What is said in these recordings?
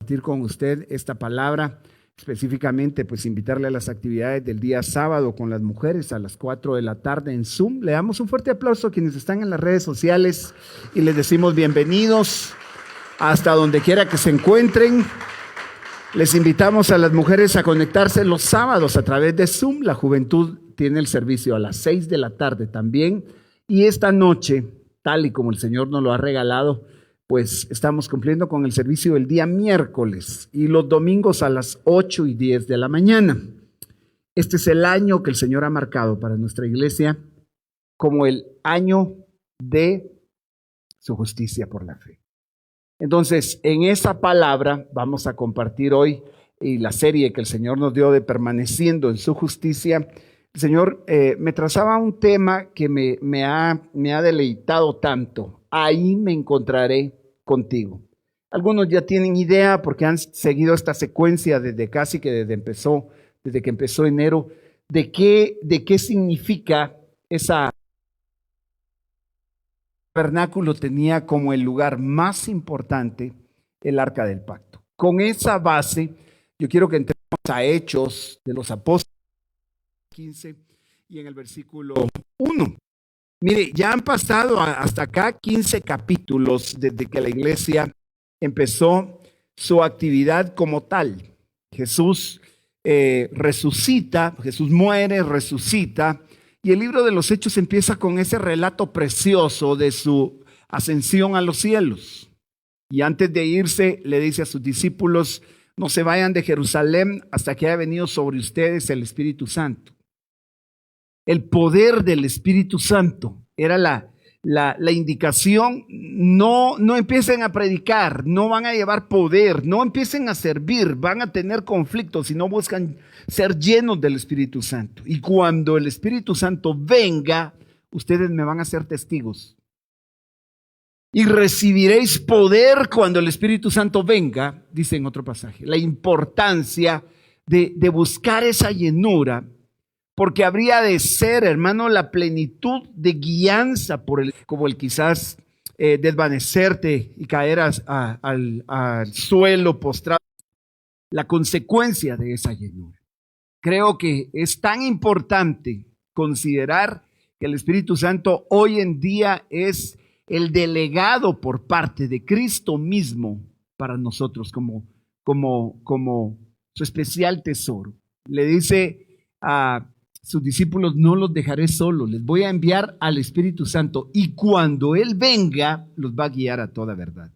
compartir con usted esta palabra, específicamente pues invitarle a las actividades del día sábado con las mujeres a las 4 de la tarde en Zoom. Le damos un fuerte aplauso a quienes están en las redes sociales y les decimos bienvenidos hasta donde quiera que se encuentren. Les invitamos a las mujeres a conectarse los sábados a través de Zoom. La juventud tiene el servicio a las 6 de la tarde también. Y esta noche, tal y como el Señor nos lo ha regalado, pues estamos cumpliendo con el servicio del día miércoles y los domingos a las 8 y 10 de la mañana. Este es el año que el Señor ha marcado para nuestra iglesia como el año de su justicia por la fe. Entonces, en esa palabra vamos a compartir hoy y la serie que el Señor nos dio de permaneciendo en su justicia. El Señor me trazaba un tema que me ha deleitado tanto. Ahí me encontraré contigo. Algunos ya tienen idea porque han seguido esta secuencia desde que empezó enero, de qué significa esa. El tabernáculo tenía como el lugar más importante el arca del pacto. Con esa base, yo quiero que entremos a Hechos de los Apóstoles 15 y en el versículo 1. Mire, ya han pasado hasta acá 15 capítulos desde que la iglesia empezó su actividad como tal. Jesús resucita, Jesús muere, resucita, y el libro de los Hechos empieza con ese relato precioso de su ascensión a los cielos. Y antes de irse, le dice a sus discípulos, no se vayan de Jerusalén hasta que haya venido sobre ustedes el Espíritu Santo. El poder del Espíritu Santo era la indicación. No empiecen a predicar, no van a llevar poder, no empiecen a servir, van a tener conflictos si no buscan ser llenos del Espíritu Santo. Y cuando el Espíritu Santo venga, ustedes me van a ser testigos. Y recibiréis poder cuando el Espíritu Santo venga, dice en otro pasaje. La importancia de buscar esa llenura. Porque habría de ser, hermano, la plenitud de guianza como el quizás desvanecerte y caer al suelo postrado. La consecuencia de esa llenura. Creo que es tan importante considerar que el Espíritu Santo hoy en día es el delegado por parte de Cristo mismo para nosotros como su especial tesoro. Le dice a sus discípulos, no los dejaré solos, les voy a enviar al Espíritu Santo y cuando Él venga, los va a guiar a toda verdad.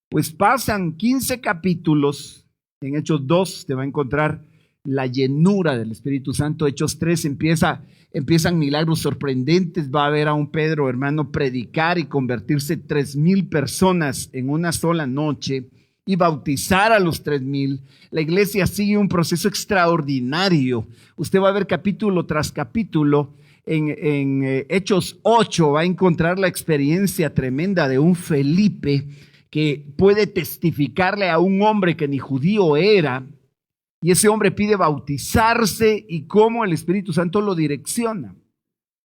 Pues pasan 15 capítulos, en Hechos 2 te va a encontrar la llenura del Espíritu Santo. Hechos 3 empiezan milagros sorprendentes, va a ver a un Pedro, hermano, predicar y convertirse 3,000 personas en una sola noche y bautizar a los 3,000. La iglesia sigue un proceso extraordinario. Usted va a ver capítulo tras capítulo. En Hechos 8 va a encontrar la experiencia tremenda de un Felipe que puede testificarle a un hombre que ni judío era, y ese hombre pide bautizarse y cómo el Espíritu Santo lo direcciona.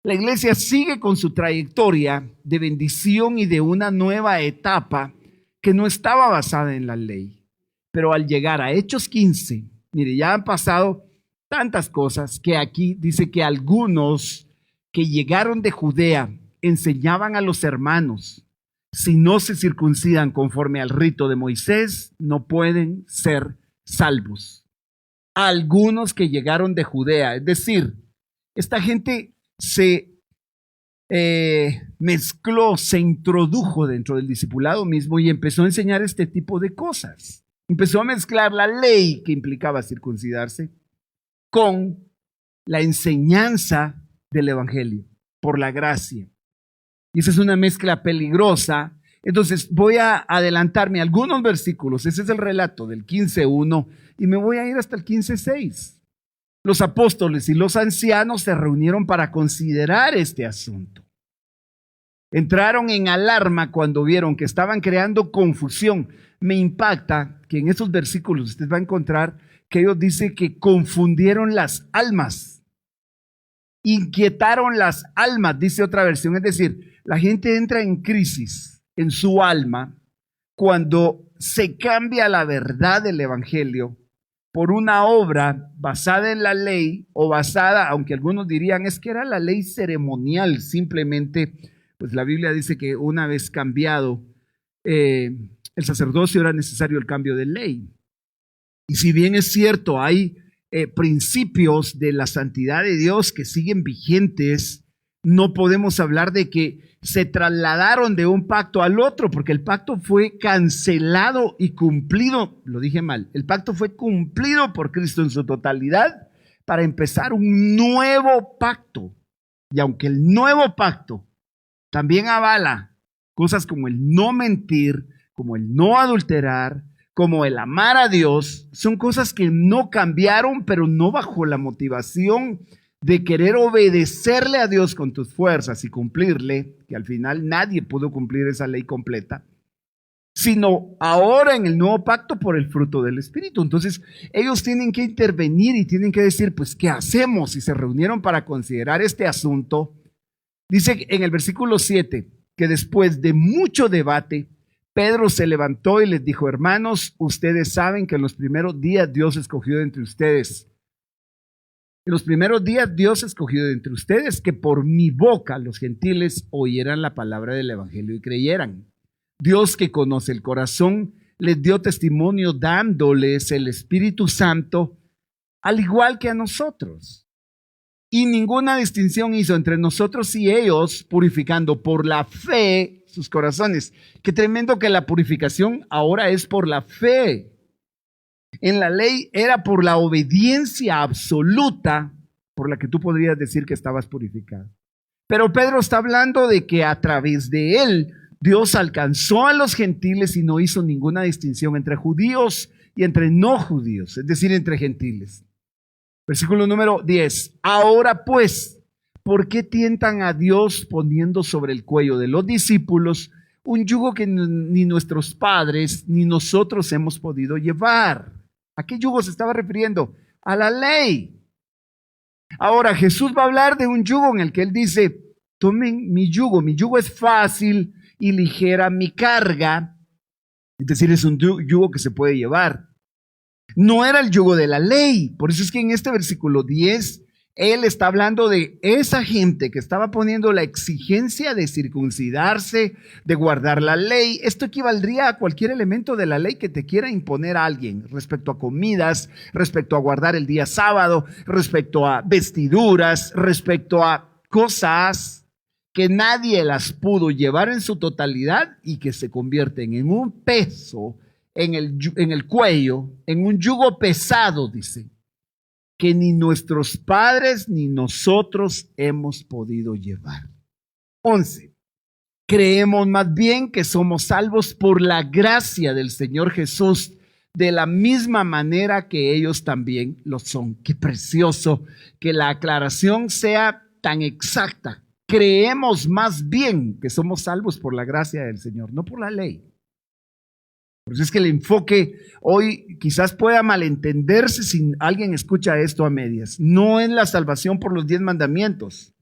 La iglesia sigue con su trayectoria de bendición y de una nueva etapa que no estaba basada en la ley. Pero al llegar a Hechos 15, mire, ya han pasado tantas cosas que aquí dice que algunos que llegaron de Judea enseñaban a los hermanos, si no se circuncidan conforme al rito de Moisés, no pueden ser salvos. Algunos que llegaron de Judea, es decir, esta gente se mezcló, se introdujo dentro del discipulado mismo y empezó a enseñar este tipo de cosas. Empezó a mezclar la ley que implicaba circuncidarse con la enseñanza del evangelio por la gracia. Y esa es una mezcla peligrosa. Entonces voy a adelantarme algunos versículos. Ese es el relato del 15:1 y me voy a ir hasta el 15:6. Los apóstoles y los ancianos se reunieron para considerar este asunto. Entraron en alarma cuando vieron que estaban creando confusión. Me impacta que en esos versículos usted va a encontrar que ellos dicen que confundieron las almas, inquietaron las almas, dice otra versión. Es decir, la gente entra en crisis en su alma cuando se cambia la verdad del Evangelio por una obra basada en la ley o basada, aunque algunos dirían es que era la ley ceremonial, simplemente, pues la Biblia dice que una vez cambiado el sacerdocio era necesario el cambio de ley. Y si bien es cierto, hay principios de la santidad de Dios que siguen vigentes, no podemos hablar de que se trasladaron de un pacto al otro, porque el pacto fue cancelado y cumplido, lo dije mal, el pacto fue cumplido por Cristo en su totalidad para empezar un nuevo pacto. Y aunque el nuevo pacto también avala cosas como el no mentir, como el no adulterar, como el amar a Dios, son cosas que no cambiaron, pero no bajo la motivación de querer obedecerle a Dios con tus fuerzas y cumplirle, que al final nadie pudo cumplir esa ley completa, sino ahora en el nuevo pacto por el fruto del Espíritu. Entonces ellos tienen que intervenir y tienen que decir, pues, ¿qué hacemos? Y se reunieron para considerar este asunto. Dice en el versículo 7 que después de mucho debate, Pedro se levantó y les dijo, hermanos, ustedes saben que en los primeros días Dios escogió de entre ustedes. En los primeros días Dios escogió de entre ustedes que por mi boca los gentiles oyeran la palabra del evangelio y creyeran. Dios, que conoce el corazón, les dio testimonio dándoles el Espíritu Santo, al igual que a nosotros. Y ninguna distinción hizo entre nosotros y ellos, purificando por la fe sus corazones. Qué tremendo que la purificación ahora es por la fe. En la ley era por la obediencia absoluta por la que tú podrías decir que estabas purificado. Pero Pedro está hablando de que a través de él Dios alcanzó a los gentiles y no hizo ninguna distinción entre judíos y entre no judíos, es decir, entre gentiles. Versículo número 10. Ahora pues, ¿por qué tientan a Dios poniendo sobre el cuello de los discípulos un yugo que ni nuestros padres ni nosotros hemos podido llevar? ¿A qué yugo se estaba refiriendo? A la ley. Ahora Jesús va a hablar de un yugo en el que él dice, tomen mi yugo es fácil y ligera mi carga, es decir, es un yugo que se puede llevar. No era el yugo de la ley, por eso es que en este versículo 10, él está hablando de esa gente que estaba poniendo la exigencia de circuncidarse, de guardar la ley. Esto equivaldría a cualquier elemento de la ley que te quiera imponer a alguien respecto a comidas, respecto a guardar el día sábado, respecto a vestiduras, respecto a cosas que nadie las pudo llevar en su totalidad y que se convierten en un peso en el cuello, en un yugo pesado, dice, que ni nuestros padres ni nosotros hemos podido llevar. 11. Creemos más bien que somos salvos por la gracia del Señor Jesús, de la misma manera que ellos también lo son. Qué precioso que la aclaración sea tan exacta. Creemos más bien que somos salvos por la gracia del Señor, no por la ley. Por eso es que el enfoque hoy quizás pueda malentenderse si alguien escucha esto a medias. No es la salvación por los 10 mandamientos,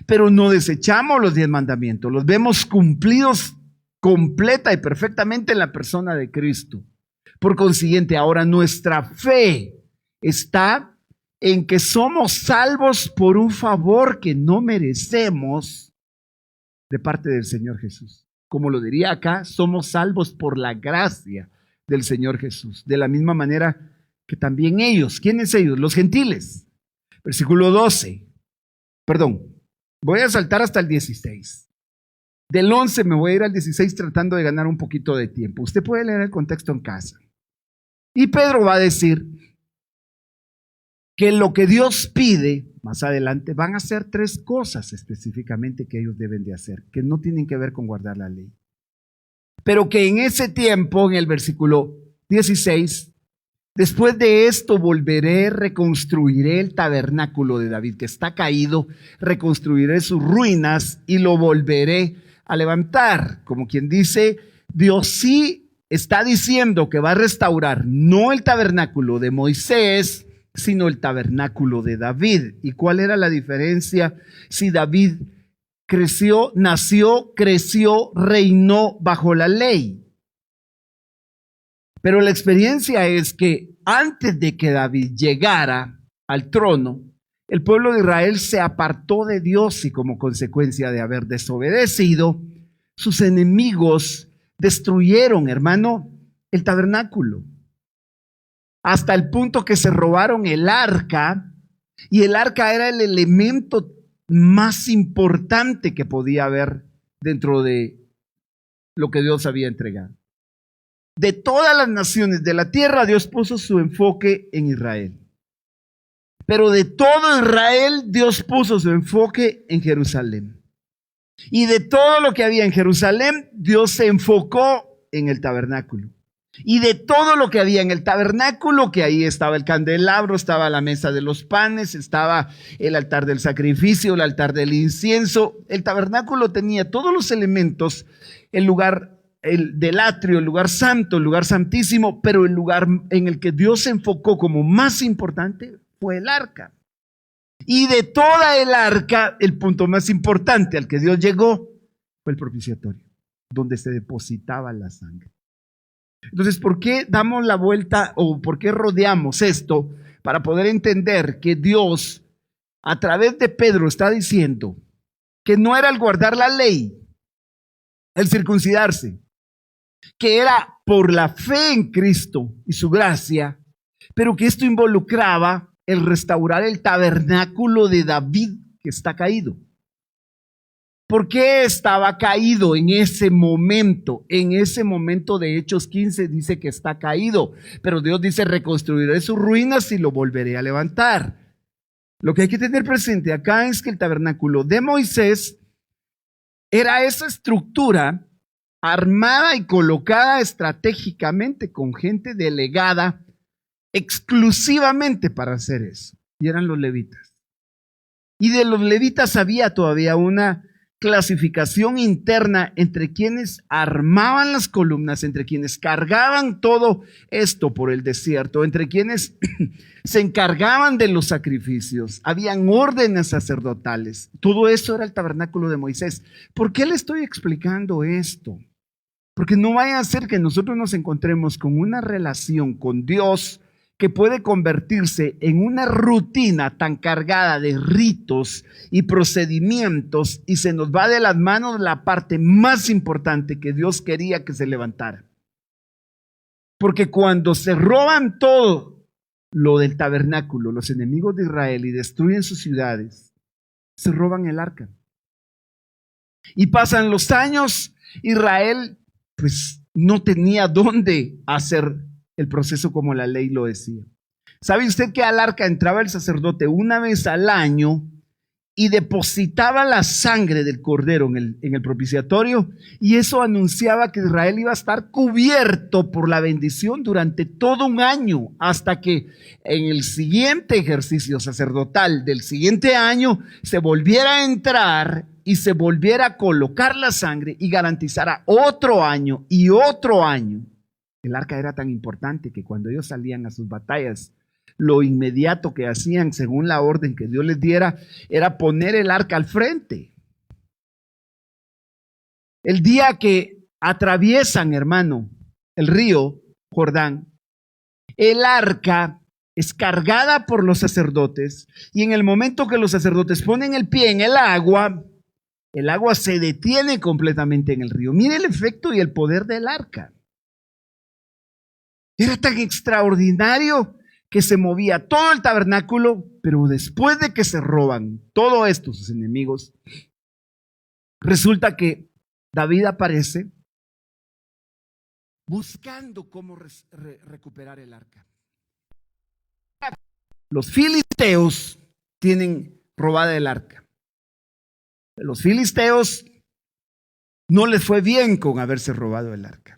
pero no desechamos los 10 mandamientos, los vemos cumplidos completa y perfectamente en la persona de Cristo. Por consiguiente, ahora nuestra fe está en que somos salvos por un favor que no merecemos de parte del Señor Jesús. Como lo diría acá, somos salvos por la gracia del Señor Jesús. De la misma manera que también ellos. ¿Quiénes ellos? Los gentiles. Versículo 12. Perdón, voy a saltar hasta el 16. Del 11 me voy a ir al 16 tratando de ganar un poquito de tiempo. Usted puede leer el contexto en casa. Y Pedro va a decir que lo que Dios pide más adelante van a ser 3 cosas específicamente que ellos deben de hacer, que no tienen que ver con guardar la ley. Pero que en ese tiempo, en el versículo 16, después de esto volveré, reconstruiré el tabernáculo de David que está caído, reconstruiré sus ruinas y lo volveré a levantar. Como quien dice, Dios sí está diciendo que va a restaurar no el tabernáculo de Moisés, sino el tabernáculo de David. ¿Y cuál era la diferencia? Si David creció, reinó bajo la ley. Pero la experiencia es que antes de que David llegara al trono, el pueblo de Israel se apartó de Dios y como consecuencia de haber desobedecido, sus enemigos destruyeron, hermano, el tabernáculo. Hasta el punto que se robaron el arca, y el arca era el elemento más importante que podía haber dentro de lo que Dios había entregado. De todas las naciones de la tierra, Dios puso su enfoque en Israel. Pero de todo Israel, Dios puso su enfoque en Jerusalén. Y de todo lo que había en Jerusalén, Dios se enfocó en el tabernáculo. Y de todo lo que había en el tabernáculo, que ahí estaba el candelabro, estaba la mesa de los panes, estaba el altar del sacrificio, el altar del incienso. El tabernáculo tenía todos los elementos, el lugar del atrio, el lugar santo, el lugar santísimo, pero el lugar en el que Dios se enfocó como más importante fue el arca. Y de toda el arca, el punto más importante al que Dios llegó fue el propiciatorio, donde se depositaba la sangre. Entonces, ¿por qué damos la vuelta o por qué rodeamos esto? Para poder entender que Dios, a través de Pedro, está diciendo que no era el guardar la ley, el circuncidarse, que era por la fe en Cristo y su gracia, pero que esto involucraba el restaurar el tabernáculo de David que está caído. ¿Por qué estaba caído en ese momento? En ese momento de Hechos 15 dice que está caído, pero Dios dice: reconstruiré sus ruinas y lo volveré a levantar. Lo que hay que tener presente acá es que el tabernáculo de Moisés era esa estructura armada y colocada estratégicamente con gente delegada exclusivamente para hacer eso, y eran los levitas. Y de los levitas había todavía una clasificación interna entre quienes armaban las columnas, entre quienes cargaban todo esto por el desierto, entre quienes se encargaban de los sacrificios. Habían órdenes sacerdotales. Todo eso era el tabernáculo de Moisés. ¿Por qué le estoy explicando esto? Porque no vaya a ser que nosotros nos encontremos con una relación con Dios que puede convertirse en una rutina tan cargada de ritos y procedimientos, y se nos va de las manos la parte más importante que Dios quería que se levantara. Porque cuando se roban todo lo del tabernáculo, los enemigos de Israel, y destruyen sus ciudades, se roban el arca. Y pasan los años, Israel pues no tenía dónde hacer el proceso como la ley lo decía. ¿Sabe usted que al arca entraba el sacerdote una vez al año y depositaba la sangre del cordero en el propiciatorio? Y eso anunciaba que Israel iba a estar cubierto por la bendición durante todo un año, hasta que en el siguiente ejercicio sacerdotal del siguiente año se volviera a entrar y se volviera a colocar la sangre y garantizara otro año y otro año. El arca era tan importante que cuando ellos salían a sus batallas, lo inmediato que hacían, según la orden que Dios les diera, era poner el arca al frente. El día que atraviesan, hermano, el río Jordán, el arca es cargada por los sacerdotes, y en el momento que los sacerdotes ponen el pie en el agua se detiene completamente en el río. Mire el efecto y el poder del arca. Era tan extraordinario que se movía todo el tabernáculo, pero después de que se roban todo esto sus enemigos, resulta que David aparece buscando cómo recuperar el arca. Los filisteos tienen robada el arca. Los filisteos no les fue bien con haberse robado el arca.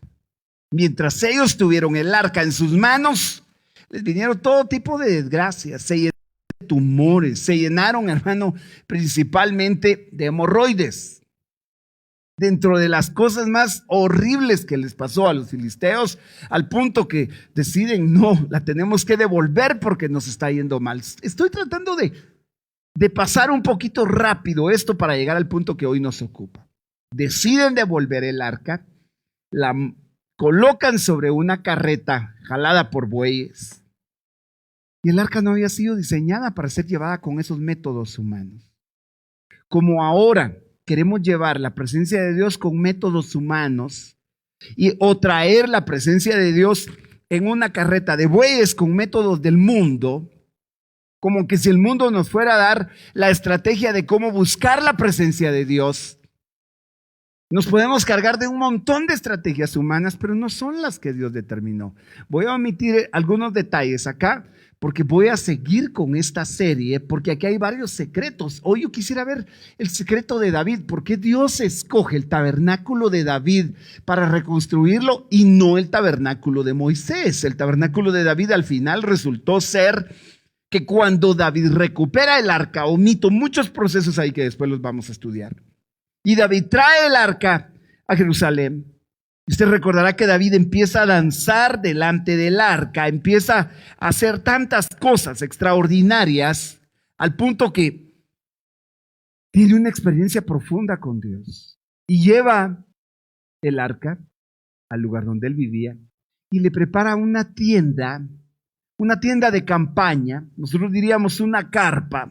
Mientras ellos tuvieron el arca en sus manos, les vinieron todo tipo de desgracias, se llenaron de tumores, se llenaron, hermano, principalmente de hemorroides. Dentro de las cosas más horribles que les pasó a los filisteos, al punto que deciden: no, la tenemos que devolver porque nos está yendo mal. Estoy tratando de pasar un poquito rápido esto para llegar al punto que hoy nos ocupa. Deciden devolver el arca, la colocan sobre una carreta jalada por bueyes. Y el arca no había sido diseñada para ser llevada con esos métodos humanos. Como ahora queremos llevar la presencia de Dios con métodos humanos o traer la presencia de Dios en una carreta de bueyes con métodos del mundo, como que si el mundo nos fuera a dar la estrategia de cómo buscar la presencia de Dios. Nos podemos cargar de un montón de estrategias humanas, pero no son las que Dios determinó. Voy a omitir algunos detalles acá, porque voy a seguir con esta serie, porque aquí hay varios secretos. Hoy yo quisiera ver el secreto de David, por qué Dios escoge el tabernáculo de David para reconstruirlo y no el tabernáculo de Moisés. El tabernáculo de David al final resultó ser que cuando David recupera el arca, omito muchos procesos ahí que después los vamos a estudiar, y David trae el arca a Jerusalén. Usted recordará que David empieza a danzar delante del arca, empieza a hacer tantas cosas extraordinarias al punto que tiene una experiencia profunda con Dios y lleva el arca al lugar donde él vivía y le prepara una tienda de campaña, nosotros diríamos una carpa,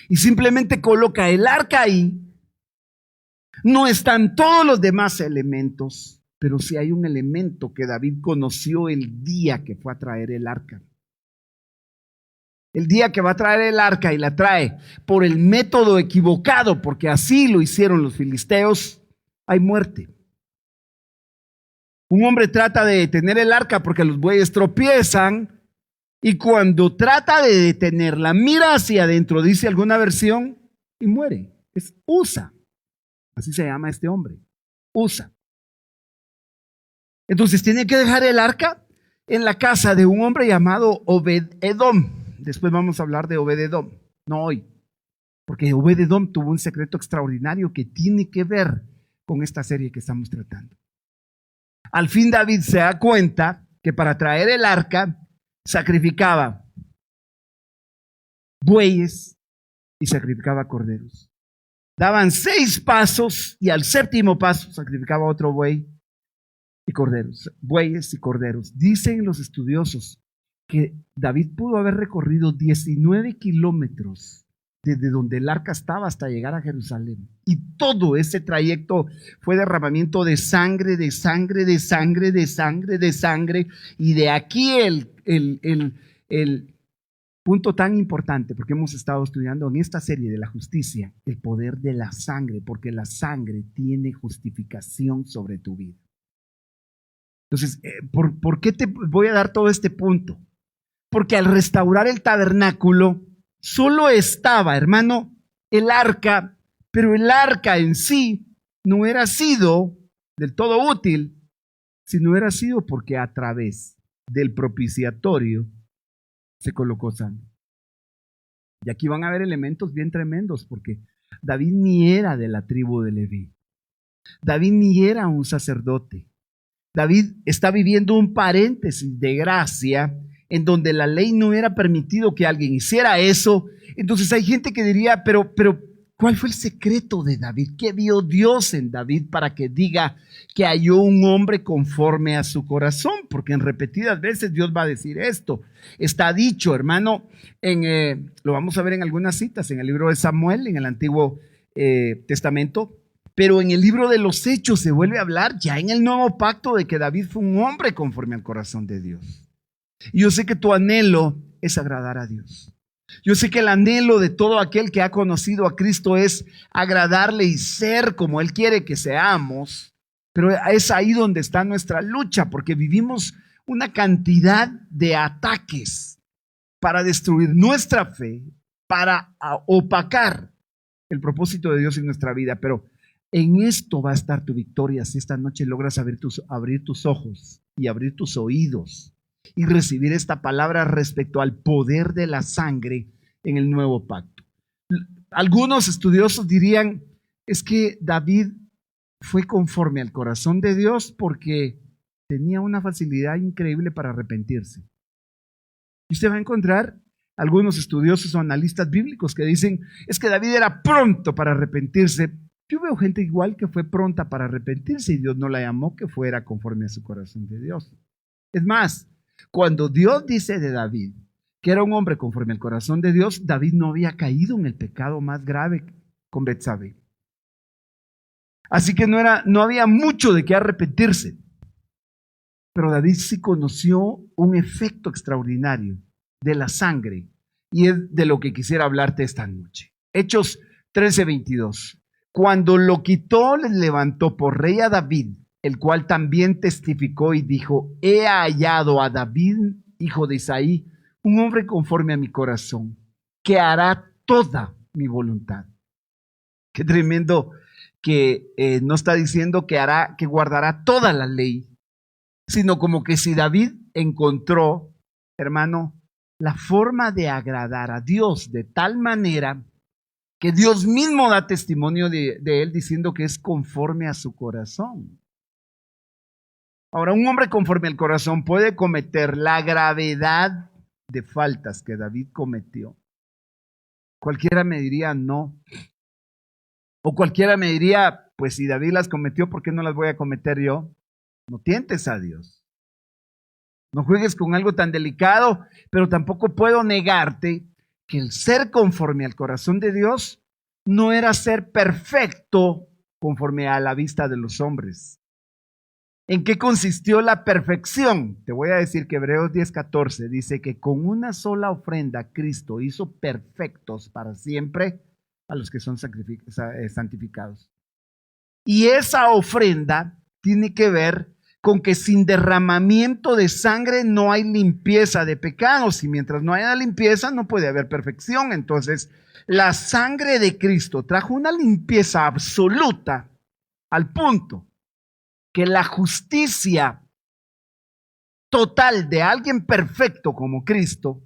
y simplemente coloca el arca ahí. No están todos los demás elementos, pero sí hay un elemento que David conoció el día que fue a traer el arca. El día que va a traer el arca y la trae por el método equivocado, porque así lo hicieron los filisteos, hay muerte. Un hombre trata de detener el arca porque los bueyes tropiezan y cuando trata de detenerla, mira hacia adentro, dice alguna versión, y muere. Es Usa. Así se llama este hombre, Usa. Entonces tiene que dejar el arca en la casa de un hombre llamado Obed-Edom. Después vamos a hablar de Obed-Edom, no hoy, porque Obed-Edom tuvo un secreto extraordinario que tiene que ver con esta serie que estamos tratando. Al fin David se da cuenta que para traer el arca sacrificaba bueyes y sacrificaba corderos. Daban 6 pasos y al 7º paso sacrificaba otro buey y corderos, bueyes y corderos. Dicen los estudiosos que David pudo haber recorrido 19 kilómetros desde donde el arca estaba hasta llegar a Jerusalén. Y todo ese trayecto fue derramamiento de sangre, de sangre, de sangre, de sangre, de sangre. Y de aquí el punto tan importante, porque hemos estado estudiando en esta serie de la justicia, el poder de la sangre, porque la sangre tiene justificación sobre tu vida. Entonces, ¿por qué te voy a dar todo este punto? Porque al restaurar el tabernáculo, solo estaba, hermano, el arca, pero el arca en sí no hubiera sido del todo útil si no hubiera sido porque a través del propiciatorio se colocó sangre. Y aquí van a haber elementos bien tremendos, porque David ni era de la tribu de Leví. David ni era un sacerdote. David está viviendo un paréntesis de gracia en donde la ley no hubiera permitido que alguien hiciera eso. Entonces hay gente que diría, pero ¿cuál fue el secreto de David? ¿Qué vio Dios en David para que diga que halló un hombre conforme a su corazón? Porque en repetidas veces Dios va a decir esto. Está dicho, hermano, lo vamos a ver en algunas citas, en el libro de Samuel, en el Antiguo Testamento, pero en el libro de los Hechos se vuelve a hablar ya en el Nuevo Pacto de que David fue un hombre conforme al corazón de Dios. Y yo sé que tu anhelo es agradar a Dios. Yo sé que el anhelo de todo aquel que ha conocido a Cristo es agradarle y ser como Él quiere que seamos, pero es ahí donde está nuestra lucha, porque vivimos una cantidad de ataques para destruir nuestra fe, para opacar el propósito de Dios en nuestra vida. Pero en esto va a estar tu victoria si esta noche logras abrir tus ojos y abrir tus oídos y recibir esta palabra respecto al poder de la sangre en el nuevo pacto. Algunos estudiosos dirían, es que David fue conforme al corazón de Dios porque tenía una facilidad increíble para arrepentirse. Y usted va a encontrar algunos estudiosos o analistas bíblicos que dicen, es que David era pronto para arrepentirse. Yo veo gente igual que fue pronta para arrepentirse y Dios no la llamó que fuera conforme a su corazón de Dios. Es más, cuando Dios dice de David que era un hombre conforme al corazón de Dios, David no había caído en el pecado más grave con Betsabé. Así que no había mucho de qué arrepentirse. Pero David sí conoció un efecto extraordinario de la sangre, y es de lo que quisiera hablarte esta noche. Hechos 13:22. Cuando lo quitó, les levantó por rey a David, el cual también testificó y dijo: he hallado a David, hijo de Isaí, un hombre conforme a mi corazón, que hará toda mi voluntad. Qué tremendo que no está diciendo que guardará toda la ley, sino como que si David encontró, hermano, la forma de agradar a Dios de tal manera que Dios mismo da testimonio de él diciendo que es conforme a su corazón. Ahora, un hombre conforme al corazón puede cometer la gravedad de faltas que David cometió. Cualquiera me diría no. O cualquiera me diría, pues si David las cometió, ¿por qué no las voy a cometer yo? No tientes a Dios. No juegues con algo tan delicado, pero tampoco puedo negarte que el ser conforme al corazón de Dios no era ser perfecto conforme a la vista de los hombres. ¿En qué consistió la perfección? Te voy a decir que Hebreos 10:14 dice que con una sola ofrenda Cristo hizo perfectos para siempre a los que son santificados. Y esa ofrenda tiene que ver con que sin derramamiento de sangre no hay limpieza de pecados, y mientras no haya limpieza no puede haber perfección. Entonces, la sangre de Cristo trajo una limpieza absoluta al punto que la justicia total de alguien perfecto como Cristo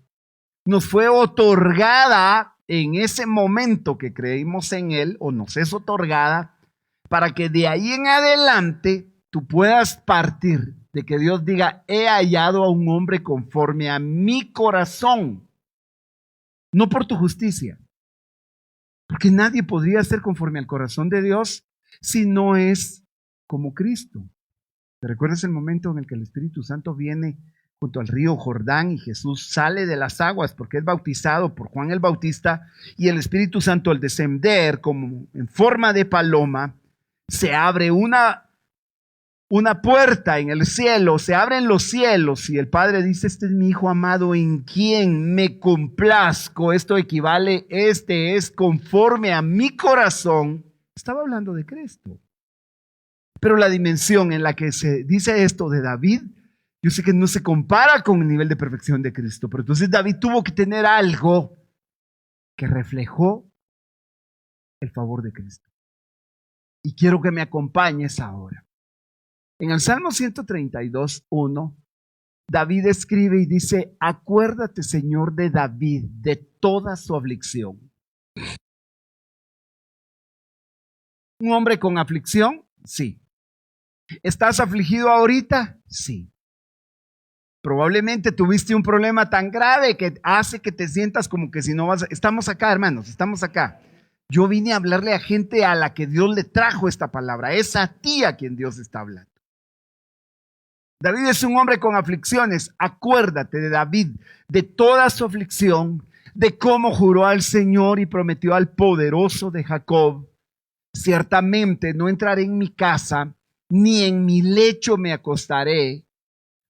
nos fue otorgada en ese momento que creímos en Él, o nos es otorgada, para que de ahí en adelante tú puedas partir de que Dios diga: he hallado a un hombre conforme a mi corazón, no por tu justicia, porque nadie podría ser conforme al corazón de Dios si no es como Cristo. ¿Te recuerdas el momento en el que el Espíritu Santo viene junto al río Jordán y Jesús sale de las aguas porque es bautizado por Juan el Bautista, y el Espíritu Santo al descender como en forma de paloma, se abre una puerta en el cielo, se abren los cielos y el Padre dice: este es mi Hijo amado en quien me complazco? Esto equivale, este es conforme a mi corazón. Estaba hablando de Cristo. Pero la dimensión en la que se dice esto de David, yo sé que no se compara con el nivel de perfección de Cristo, pero entonces David tuvo que tener algo que reflejó el favor de Cristo. Y quiero que me acompañes ahora. En el Salmo 132:1, David escribe y dice: acuérdate, Señor, de David, de toda su aflicción. ¿Un hombre con aflicción? Sí. ¿Estás afligido ahorita? Sí. Probablemente tuviste un problema tan grave que hace que te sientas como que si no vas. Estamos acá, hermanos, estamos acá. Yo vine a hablarle a gente a la que Dios le trajo esta palabra. Es a ti a quien Dios está hablando. David es un hombre con aflicciones. Acuérdate de David, de toda su aflicción, de cómo juró al Señor y prometió al poderoso de Jacob: ciertamente no entraré en mi casa, ni en mi lecho me acostaré.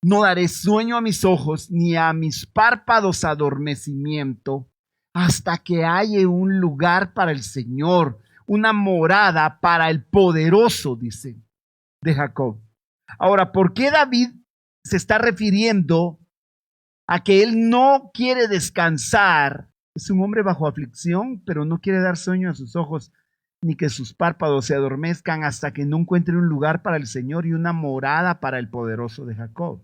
No daré sueño a mis ojos, ni a mis párpados adormecimiento, hasta que haya un lugar para el Señor, una morada para el poderoso, dice, de Jacob. Ahora, ¿por qué David se está refiriendo a que él no quiere descansar? Es un hombre bajo aflicción, pero no quiere dar sueño a sus ojos, ni que sus párpados se adormezcan hasta que no encuentre un lugar para el Señor y una morada para el poderoso de Jacob.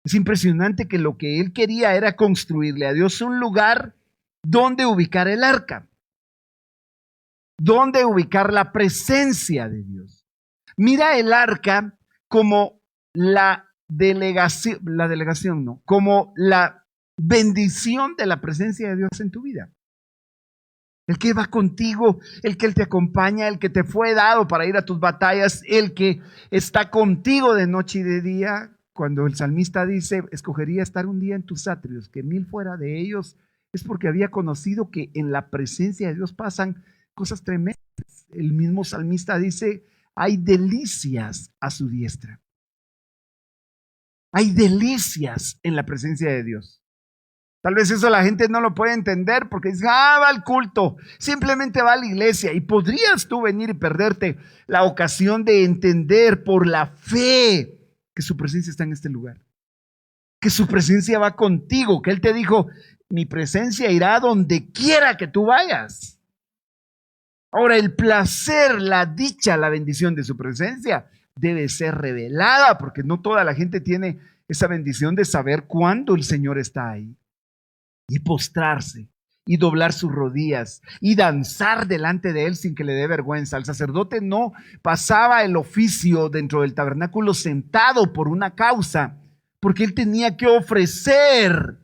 Es impresionante que lo que él quería era construirle a Dios un lugar donde ubicar el arca, donde ubicar la presencia de Dios. Mira el arca como como la bendición de la presencia de Dios en tu vida. el que va contigo, el que te acompaña, el que te fue dado para ir a tus batallas, el que está contigo de noche y de día. Cuando el salmista dice, escogería estar un día en tus atrios, que 1000 fuera de ellos, es porque había conocido que en la presencia de Dios pasan cosas tremendas. El mismo salmista dice, hay delicias a su diestra. Hay delicias en la presencia de Dios. Tal vez eso la gente no lo puede entender porque dice, va al culto, simplemente va a la iglesia. Y podrías tú venir y perderte la ocasión de entender por la fe que su presencia está en este lugar. Que su presencia va contigo, que Él te dijo, mi presencia irá donde quiera que tú vayas. Ahora, el placer, la dicha, la bendición de su presencia debe ser revelada porque no toda la gente tiene esa bendición de saber cuándo el Señor está ahí. Y postrarse, y doblar sus rodillas, y danzar delante de Él sin que le dé vergüenza. El sacerdote no pasaba el oficio dentro del tabernáculo sentado por una causa, porque él tenía que ofrecer.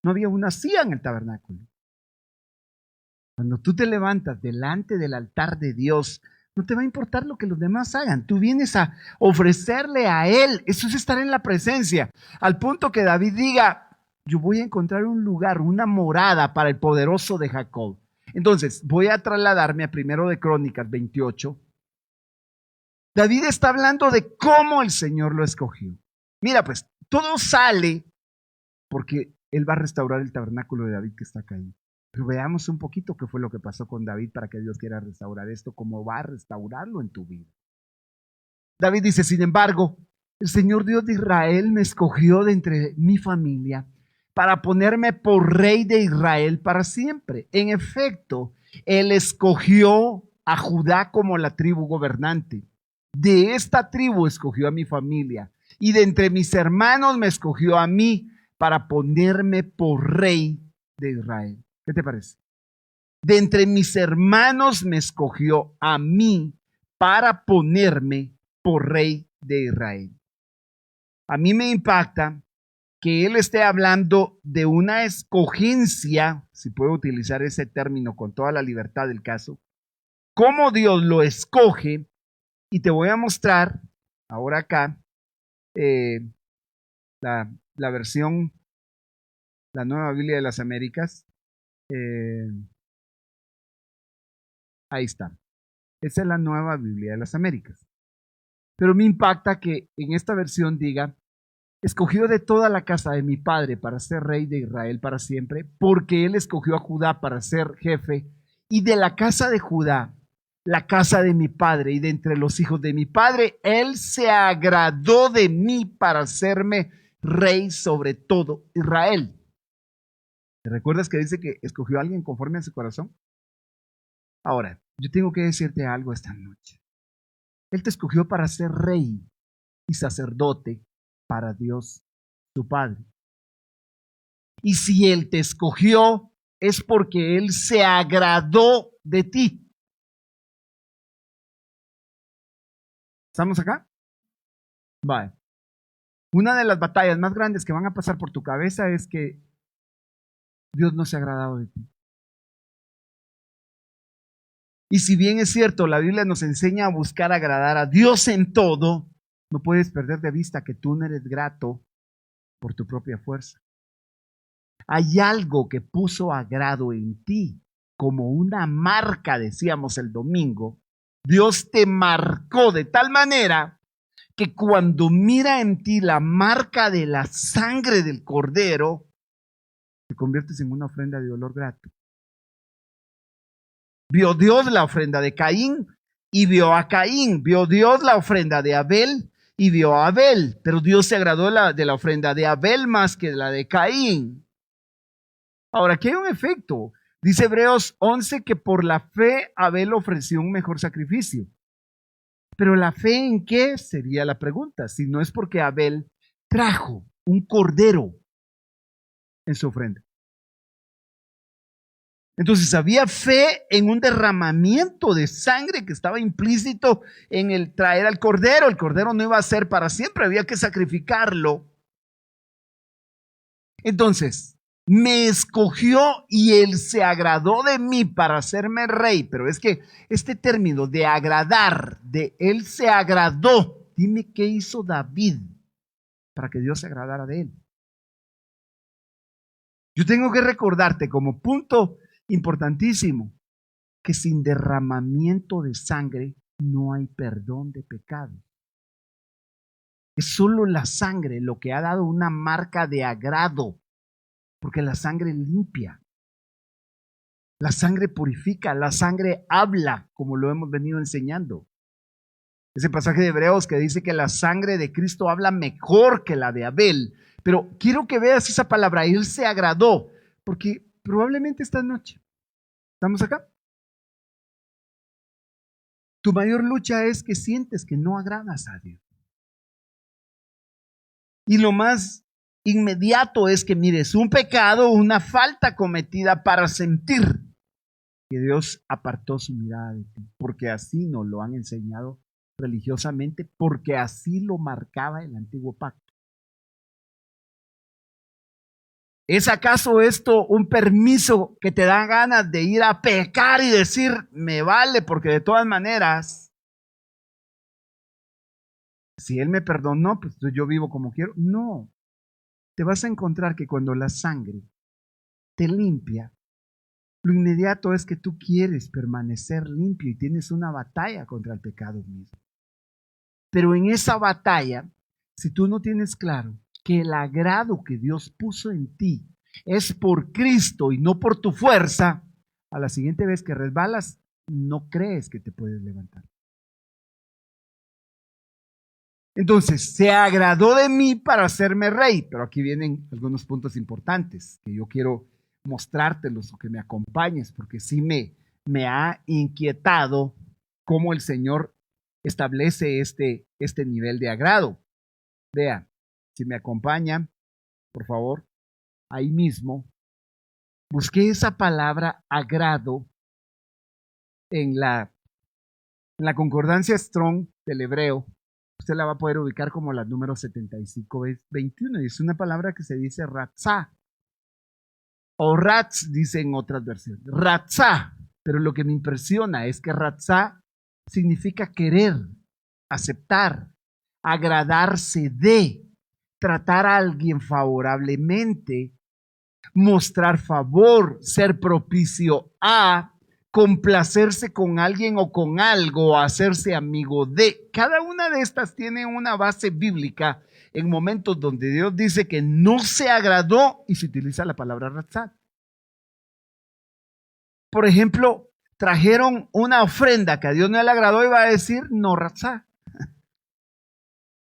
No había una silla en el tabernáculo. Cuando tú te levantas delante del altar de Dios, no te va a importar lo que los demás hagan. Tú vienes a ofrecerle a Él. Eso es estar en la presencia. Al punto que David diga, yo voy a encontrar un lugar, una morada para el poderoso de Jacob. Entonces, voy a trasladarme a 1 de Crónicas 28. David está hablando de cómo el Señor lo escogió. Mira, pues, todo sale porque Él va a restaurar el tabernáculo de David que está caído. Pero veamos un poquito qué fue lo que pasó con David para que Dios quiera restaurar esto, cómo va a restaurarlo en tu vida. David dice, sin embargo, el Señor Dios de Israel me escogió de entre mi familia para ponerme por rey de Israel para siempre. En efecto, Él escogió a Judá como la tribu gobernante. De esta tribu escogió a mi familia y de entre mis hermanos me escogió a mí para ponerme por rey de Israel. ¿Qué te parece? De entre mis hermanos me escogió a mí para ponerme por rey de Israel. A mí me impacta que Él esté hablando de una escogencia, si puedo utilizar ese término con toda la libertad del caso, cómo Dios lo escoge, y te voy a mostrar ahora acá la versión, la Nueva Biblia de las Américas. Ahí está. Esa es la Nueva Biblia de las Américas. Pero me impacta que en esta versión diga, escogió de toda la casa de mi padre para ser rey de Israel para siempre, porque Él escogió a Judá para ser jefe, y de la casa de Judá, la casa de mi padre, y de entre los hijos de mi padre, Él se agradó de mí para hacerme rey sobre todo Israel. ¿Te recuerdas que dice que escogió a alguien conforme a su corazón? Ahora, yo tengo que decirte algo esta noche. Él te escogió para ser rey y sacerdote para Dios, tu Padre. Y si Él te escogió, es porque Él se agradó de ti. ¿Estamos acá? Vale. Una de las batallas más grandes que van a pasar por tu cabeza es que Dios no se ha agradado de ti. Y si bien es cierto, la Biblia nos enseña a buscar agradar a Dios en todo, no puedes perder de vista que tú no eres grato por tu propia fuerza. Hay algo que puso agrado en ti, como una marca, decíamos el domingo. Dios te marcó de tal manera que cuando mira en ti la marca de la sangre del Cordero, te conviertes en una ofrenda de olor grato. Vio Dios la ofrenda de Caín y vio a Caín. Vio Dios la ofrenda de Abel y vio a Abel. Pero Dios se agradó de la ofrenda de Abel más que de la de Caín. Ahora, aquí hay un efecto. Dice Hebreos 11 que por la fe Abel ofreció un mejor sacrificio. Pero ¿la fe en qué? Sería la pregunta. Si no es porque Abel trajo un cordero en su ofrenda. Entonces había fe en un derramamiento de sangre que estaba implícito en el traer al cordero. El cordero no iba a ser para siempre, había que sacrificarlo. Entonces, me escogió y Él se agradó de mí para hacerme rey. Pero es que este término de agradar, de Él se agradó, dime qué hizo David para que Dios se agradara de él. Yo tengo que recordarte como punto importantísimo que sin derramamiento de sangre no hay perdón de pecado. Es solo la sangre lo que ha dado una marca de agrado, porque la sangre limpia, la sangre purifica, la sangre habla, como lo hemos venido enseñando. Ese pasaje de Hebreos que dice que la sangre de Cristo habla mejor que la de Abel. Pero quiero que veas esa palabra, Él se agradó, porque probablemente esta noche, ¿estamos acá? Tu mayor lucha es que sientes que no agradas a Dios. Y lo más inmediato es que mires un pecado, una falta cometida para sentir que Dios apartó su mirada de ti, porque así nos lo han enseñado religiosamente, porque así lo marcaba el antiguo pacto. ¿Es acaso esto un permiso que te da ganas de ir a pecar y decir, me vale, porque de todas maneras, si Él me perdonó, pues yo vivo como quiero? No, te vas a encontrar que cuando la sangre te limpia, lo inmediato es que tú quieres permanecer limpio y tienes una batalla contra el pecado mismo. Pero en esa batalla, si tú no tienes claro que el agrado que Dios puso en ti es por Cristo y no por tu fuerza, a la siguiente vez que resbalas, no crees que te puedes levantar. Entonces, se agradó de mí para hacerme rey, pero aquí vienen algunos puntos importantes que yo quiero mostrártelos o que me acompañes, porque sí me ha inquietado cómo el Señor establece este nivel de agrado. Vean, si me acompañan, por favor, ahí mismo, busqué esa palabra agrado en la concordancia Strong del hebreo. Usted la va a poder ubicar como la número 7521. Y es una palabra que se dice ratzá. O ratz, dice en otras versiones. Ratzá. Pero lo que me impresiona es que ratzá significa querer, aceptar, agradarse de, tratar a alguien favorablemente, mostrar favor, ser propicio a, complacerse con alguien o con algo, hacerse amigo de. Cada una de estas tiene una base bíblica en momentos donde Dios dice que no se agradó y se utiliza la palabra ratzat. Por ejemplo, trajeron una ofrenda que a Dios no le agradó y va a decir no ratzat.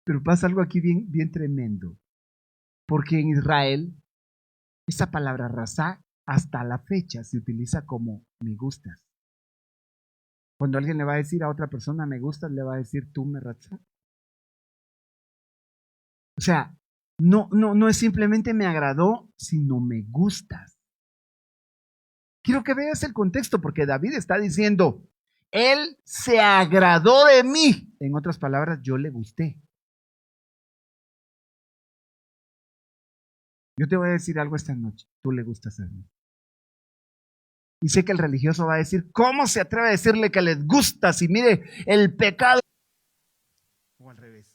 Pero pasa algo aquí bien, bien tremendo, porque en Israel esa palabra razá hasta la fecha se utiliza como me gustas. Cuando alguien le va a decir a otra persona me gustas, le va a decir tú me razá. O sea, no es simplemente me agradó, sino me gustas. Quiero que veas el contexto, porque David está diciendo, Él se agradó de mí. En otras palabras, yo le gusté. Yo te voy a decir algo esta noche, tú le gustas a mí. Y sé que el religioso va a decir, ¿cómo se atreve a decirle que les gusta si mire el pecado? O al revés.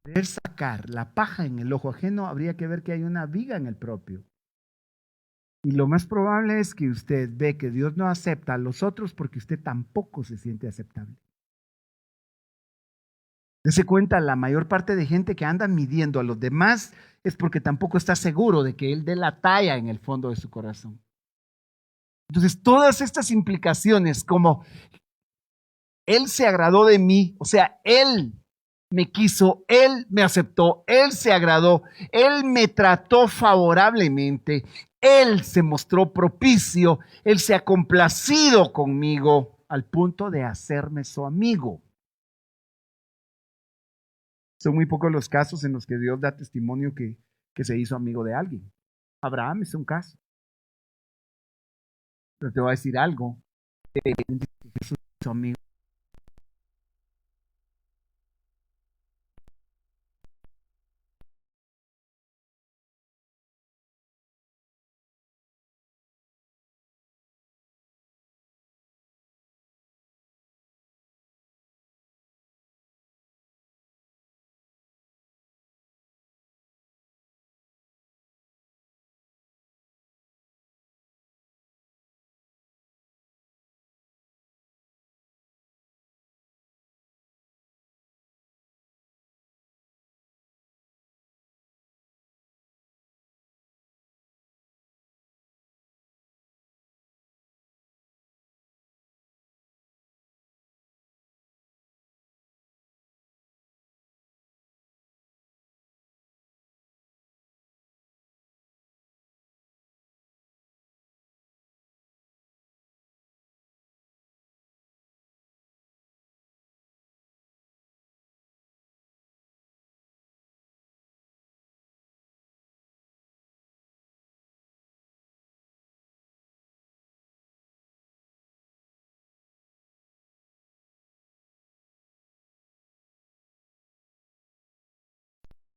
Querer sacar la paja en el ojo ajeno, habría que ver que hay una viga en el propio. Y lo más probable es que usted ve que Dios no acepta a los otros porque usted tampoco se siente aceptable. Dese cuenta, la mayor parte de gente que anda midiendo a los demás es porque tampoco está seguro de que Él dé la talla en el fondo de su corazón. Entonces, todas estas implicaciones, como Él se agradó de mí, o sea, Él me quiso, Él me aceptó, Él se agradó, Él me trató favorablemente, Él se mostró propicio, Él se ha complacido conmigo al punto de hacerme su amigo. Son muy pocos los casos en los que Dios da testimonio que se hizo amigo de alguien. Abraham es un caso. Pero te voy a decir algo. Jesús hizo amigo.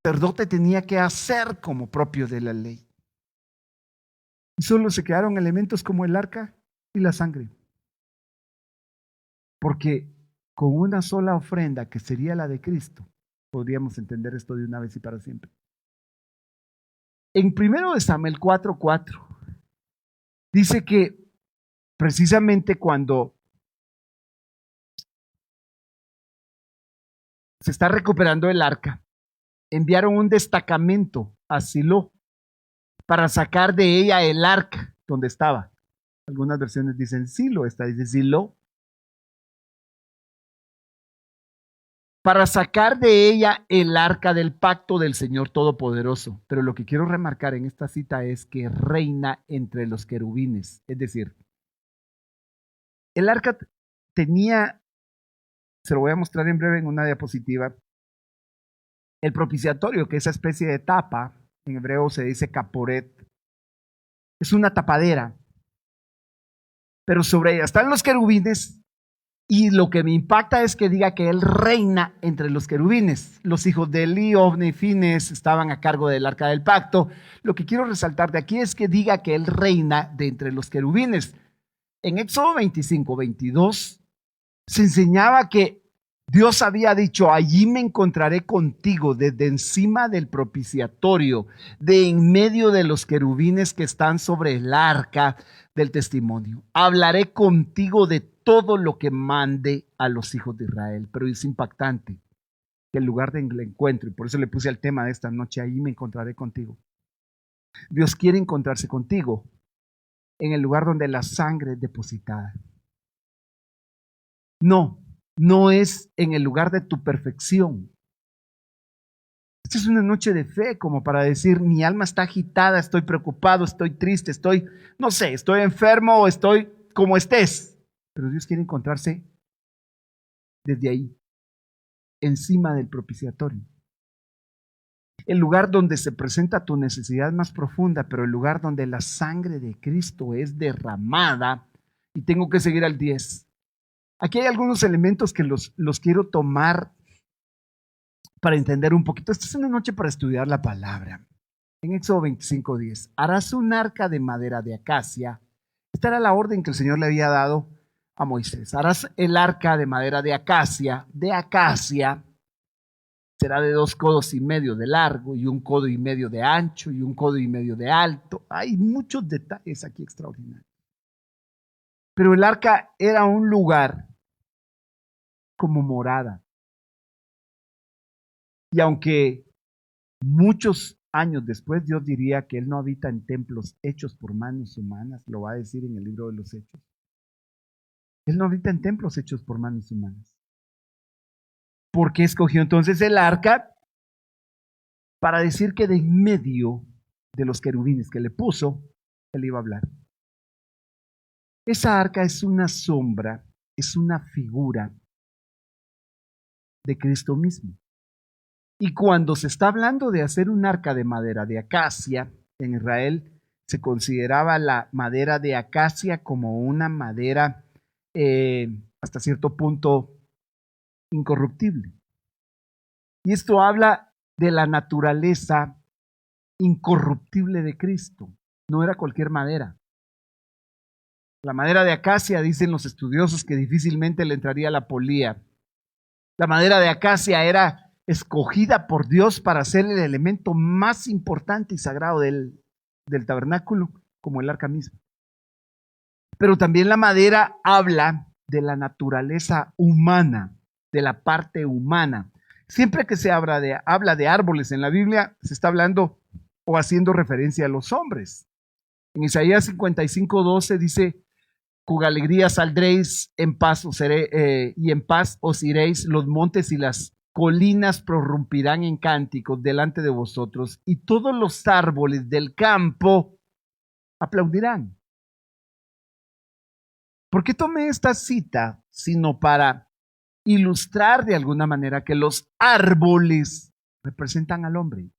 sacerdote tenía que hacer como propio de la ley. Y solo se quedaron elementos como el arca y la sangre. Porque con una sola ofrenda, que sería la de Cristo, podríamos entender esto de una vez y para siempre. En 1 Samuel 4:4 dice que precisamente cuando se está recuperando el arca, enviaron un destacamento a Silo para sacar de ella el arca donde estaba. Algunas versiones dicen Silo, esta dice Silo. Para sacar de ella el arca del pacto del Señor Todopoderoso. Pero lo que quiero remarcar en esta cita es que reina entre los querubines. Es decir, el arca tenía, se lo voy a mostrar en breve en una diapositiva, el propiciatorio, que es esa especie de tapa, en hebreo se dice caporet, es una tapadera, pero sobre ella están los querubines. Y lo que me impacta es que diga que él reina entre los querubines. Los hijos de Eli, Ofni y Fines estaban a cargo del arca del pacto. Lo que quiero resaltar de aquí es que diga que él reina de entre los querubines. En Éxodo 25:22 se enseñaba que Dios había dicho: allí me encontraré contigo desde encima del propiciatorio, de en medio de los querubines que están sobre el arca del testimonio. Hablaré contigo de todo lo que mande a los hijos de Israel. Pero es impactante que el lugar del encuentro, y por eso le puse al tema de esta noche, ahí me encontraré contigo. Dios quiere encontrarse contigo en el lugar donde la sangre es depositada. No es en el lugar de tu perfección. Esta es una noche de fe, como para decir: mi alma está agitada, estoy preocupado, estoy triste, estoy enfermo o estoy como estés. Pero Dios quiere encontrarse desde ahí, encima del propiciatorio. El lugar donde se presenta tu necesidad más profunda, pero el lugar donde la sangre de Cristo es derramada. Y tengo que seguir al 10. Aquí hay algunos elementos que los quiero tomar para entender un poquito. Esta es una noche para estudiar la palabra. En Éxodo 25:10, harás un arca de madera de acacia. Esta era la orden que el Señor le había dado a Moisés. Harás el arca de madera de acacia, será de 2,5 codos de largo y 1,5 codo de ancho y 1,5 codo de alto. Hay muchos detalles aquí extraordinarios. Pero el arca era un lugar como morada. Y aunque muchos años después Dios diría que Él no habita en templos hechos por manos humanas, lo va a decir en el libro de los Hechos. Él no habita en templos hechos por manos humanas. ¿Por qué escogió entonces el arca? Para decir que de en medio de los querubines que le puso, Él iba a hablar. Esa arca es una sombra, es una figura de Cristo mismo. Y cuando se está hablando de hacer un arca de madera de acacia, en Israel se consideraba la madera de acacia como una madera hasta cierto punto incorruptible. Y esto habla de la naturaleza incorruptible de Cristo. No era cualquier madera. La madera de acacia, dicen los estudiosos, que difícilmente le entraría la polía. La madera de acacia era escogida por Dios para ser el elemento más importante y sagrado del tabernáculo, como el arca misma. Pero también la madera habla de la naturaleza humana, de la parte humana. Siempre que se habla de árboles en la Biblia, se está hablando o haciendo referencia a los hombres. En Isaías 55:12 dice: con alegría saldréis, en paz y en paz os iréis, los montes y las colinas prorrumpirán en cánticos delante de vosotros, y todos los árboles del campo aplaudirán. ¿Por qué tomé esta cita? Sino para ilustrar de alguna manera que los árboles representan al hombre.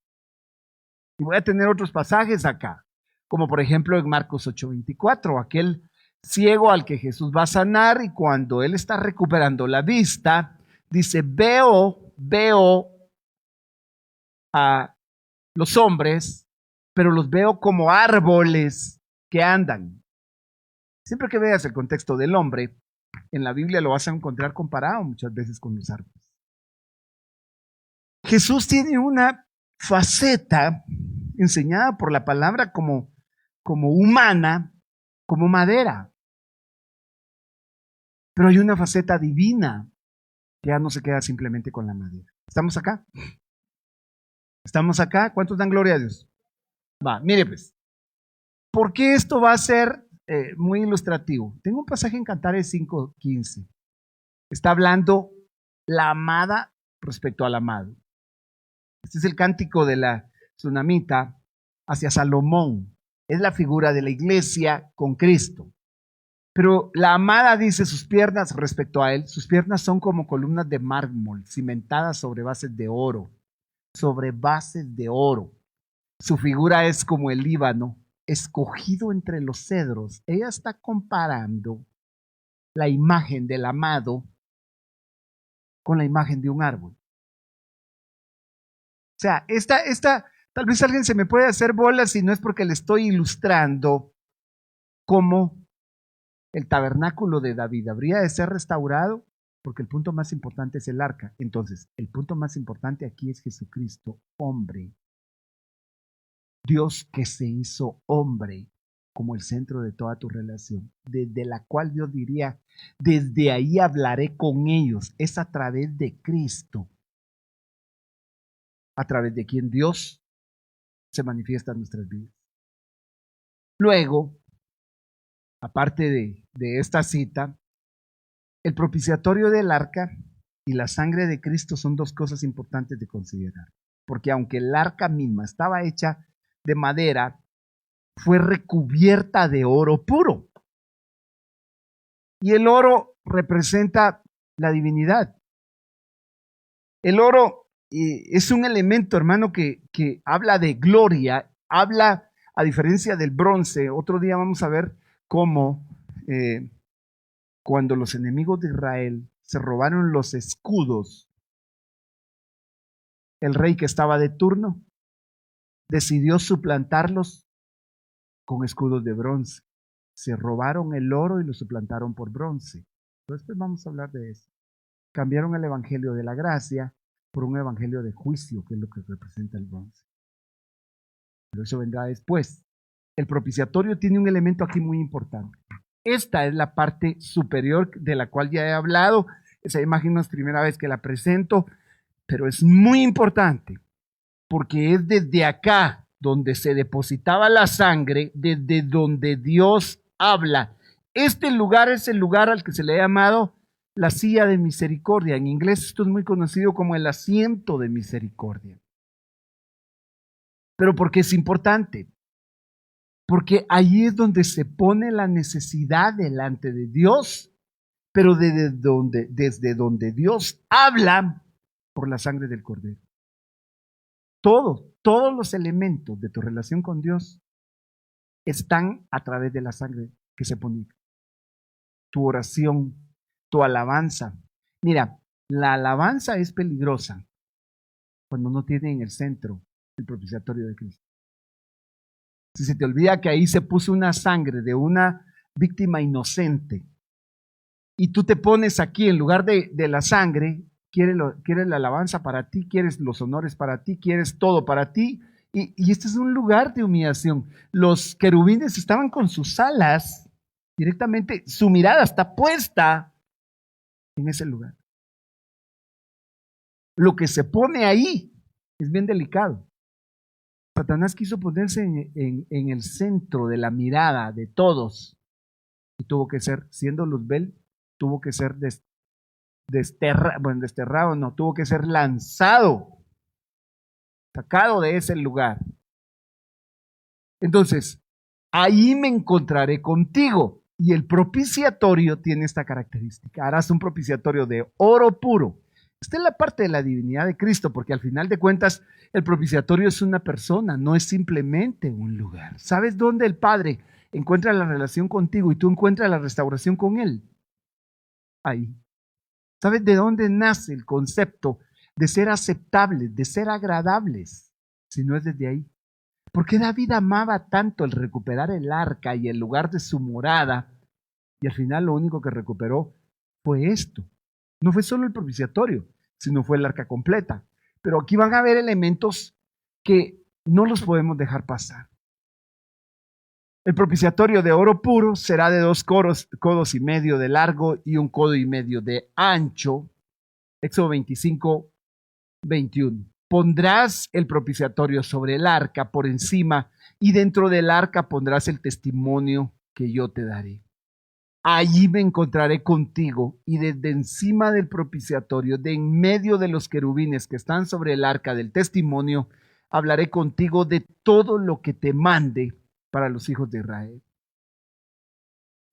Y voy a tener otros pasajes acá, como por ejemplo en Marcos 8:24, aquel ciego al que Jesús va a sanar, y cuando él está recuperando la vista, dice: veo a los hombres, pero los veo como árboles que andan. Siempre que veas el contexto del hombre, en la Biblia lo vas a encontrar comparado muchas veces con los árboles. Jesús tiene una faceta enseñada por la palabra como humana, como madera. Pero hay una faceta divina que ya no se queda simplemente con la madera. ¿Estamos acá? ¿Estamos acá? ¿Cuántos dan gloria a Dios? Va, mire pues. ¿Por qué esto va a ser muy ilustrativo? Tengo un pasaje en Cantares 5:15. Está hablando la amada respecto al amado. Este es el cántico de la tsunamita hacia Salomón. Es la figura de la iglesia con Cristo. Pero la amada dice sus piernas respecto a él, sus piernas son como columnas de mármol, cimentadas sobre bases de oro. Sobre bases de oro. Su figura es como el Líbano, escogido entre los cedros. Ella está comparando la imagen del amado con la imagen de un árbol. O sea, tal vez alguien se me puede hacer bolas si no es porque le estoy ilustrando cómo el tabernáculo de David habría de ser restaurado, porque el punto más importante es el arca. Entonces, el punto más importante aquí es Jesucristo, hombre. Dios que se hizo hombre como el centro de toda tu relación, desde la cual Dios diría, desde ahí hablaré con ellos. Es a través de Cristo, a través de quien Dios se manifiesta en nuestras vidas. Luego, aparte de esta cita, el propiciatorio del arca y la sangre de Cristo son dos cosas importantes de considerar. Porque aunque el arca misma estaba hecha de madera, fue recubierta de oro puro. Y el oro representa la divinidad. El oro es un elemento, hermano, que habla de gloria, habla, a diferencia del bronce. Otro día vamos a ver cómo cuando los enemigos de Israel se robaron los escudos, el rey que estaba de turno decidió suplantarlos con escudos de bronce. Se robaron el oro y lo suplantaron por bronce. Después vamos a hablar de eso. Cambiaron el evangelio de la gracia por un evangelio de juicio, que es lo que representa el bronce. Pero eso vendrá después. El propiciatorio tiene un elemento aquí muy importante. Esta es la parte superior de la cual ya he hablado. Esa imagen no es primera vez que la presento, pero es muy importante porque es desde acá donde se depositaba la sangre, desde donde Dios habla. Este lugar es el lugar al que se le ha llamado la silla de misericordia. En inglés esto es muy conocido como el asiento de misericordia. Pero ¿por qué es importante? Porque ahí es donde se pone la necesidad delante de Dios, pero desde donde Dios habla por la sangre del Cordero. Todos los elementos de tu relación con Dios están a través de la sangre que se pone. Tu oración, tu alabanza. Mira, la alabanza es peligrosa cuando no tiene en el centro el propiciatorio de Cristo. Si se te olvida que ahí se puso una sangre de una víctima inocente y tú te pones aquí en lugar de la sangre, quieres la alabanza para ti, quieres los honores para ti, quieres todo para ti. Y este es un lugar de humillación. Los querubines estaban con sus alas directamente, su mirada está puesta en ese lugar. Lo que se pone ahí es bien delicado. Satanás quiso ponerse en el centro de la mirada de todos y tuvo que ser, siendo Luzbel, tuvo que ser desterrado, no, tuvo que ser lanzado, sacado de ese lugar. Entonces, ahí me encontraré contigo. Y el propiciatorio tiene esta característica. Harás un propiciatorio de oro puro. Esta es la parte de la divinidad de Cristo, porque al final de cuentas el propiciatorio es una persona, no es simplemente un lugar. ¿Sabes dónde el Padre encuentra la relación contigo y tú encuentras la restauración con Él? Ahí. ¿Sabes de dónde nace el concepto de ser aceptables, de ser agradables, si no es desde ahí. ¿Por qué David amaba tanto el recuperar el arca y el lugar de su morada? Y al final lo único que recuperó fue esto. No fue solo el propiciatorio, sino fue el arca completa. Pero aquí van a haber elementos que no los podemos dejar pasar. El propiciatorio de oro puro será de 2 codos y medio de largo y 1 codo y medio de ancho. Éxodo 25, 21. Pondrás el propiciatorio sobre el arca por encima y dentro del arca pondrás el testimonio que yo te daré. Allí me encontraré contigo y desde encima del propiciatorio, de en medio de los querubines que están sobre el arca del testimonio, hablaré contigo de todo lo que te mande para los hijos de Israel.